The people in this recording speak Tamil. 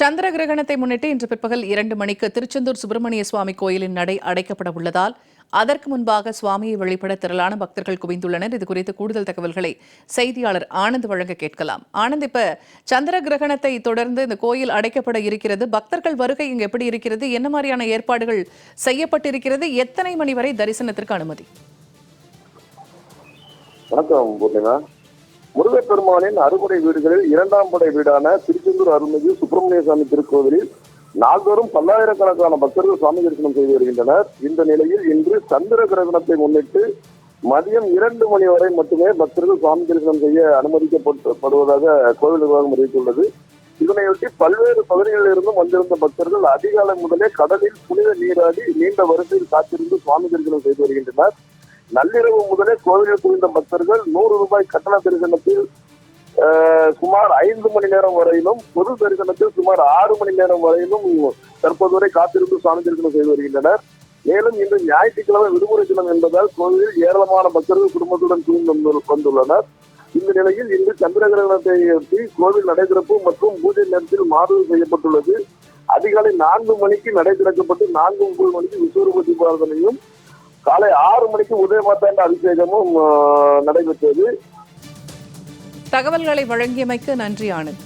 சந்திர கிரகணத்தை முன்னிட்டு இன்று பிற்பகல் 2 மணிக்கு திருச்செந்தூர் சுப்பிரமணிய சுவாமி கோயிலின் நடை அடைக்கப்பட உள்ளதால் அதற்கு முன்பாக சுவாமியை வழிபட திரளான பக்தர்கள் குவிந்துள்ளனர். இதுகுறித்து கூடுதல் தகவல்களை செய்தியாளர் ஆனந்த் வழங்க கேட்கலாம். ஆனந்த், இப்ப சந்திர கிரகணத்தை தொடர்ந்து இந்த கோயில் அடைக்கப்பட இருக்கிறது. பக்தர்கள் வருகை இங்கு எப்படி இருக்கிறது? என்ன மாதிரியான ஏற்பாடுகள் செய்யப்பட்டிருக்கிறது? எத்தனை மணி வரை தரிசனத்திற்கு அனுமதி? வணக்கம் பூர்ணிமா. முருகப்பெருமானின் அறுபடை வீடுகளில் 2ஆம் படை வீடான திருச்செந்தூர் அருள்மிகு சுப்பிரமணிய சுவாமி திருக்கோவிலில் நாள்தோறும் பல்லாயிரக்கணக்கான பக்தர்கள் சுவாமி தரிசனம் செய்து வருகின்றனர். இந்த நிலையில் இன்று சந்திர கிரகணத்தை முன்னிட்டு மதியம் 2 மணி வரை மட்டுமே பக்தர்கள் சுவாமி தரிசனம் செய்ய அனுமதிக்கப்படுவதாக கோவில் நிர்வாகம் அறிவித்துள்ளது. இதனையொட்டி பல்வேறு பகுதிகளில் இருந்தும் வந்திருந்த பக்தர்கள் அதிகாலை முதலே கடலில் புனித நீராடி நீண்ட வரிசையில் காத்திருந்து சுவாமி தரிசனம் செய்து வருகின்றனர். நள்ளிரவு முதலே கோவிலில் குவிந்த பக்தர்கள் 100 ரூபாய் கட்டண தரிசனத்தில் சுமார் 5 மணி நேரம் வரையிலும், பொது தரிசனத்தில் சுமார் 6 மணி நேரம் வரையிலும் தற்போது வரை காத்திருந்து சுவாமி தரிசனம் செய்து வருகின்றனர். மேலும் இன்று ஞாயிற்றுக்கிழமை விடுமுறை தினம் என்பதால் கோவிலில் ஏராளமான பக்தர்கள் குடும்பத்துடன் குவிந்து வந்துள்ளனர். இந்த நிலையில் இன்று சந்திர கிரகணத்தையொட்டி கோவில் நடைதிறப்பு மற்றும் பூஜை நேரத்தில் மாறுதல் செய்யப்பட்டுள்ளது. அதிகாலை 4 மணிக்கு நடை திறக்கப்பட்டு 4:30 மணிக்கு விஸ்வரூப தீபாராதனையும் காலை 6 மணிக்கு உதயமார்த்தாண்ட அபிஷேகமும் நடைபெற்றது. தகவல்களை வழங்கியமைக்கு நன்றி ஆனந்த்.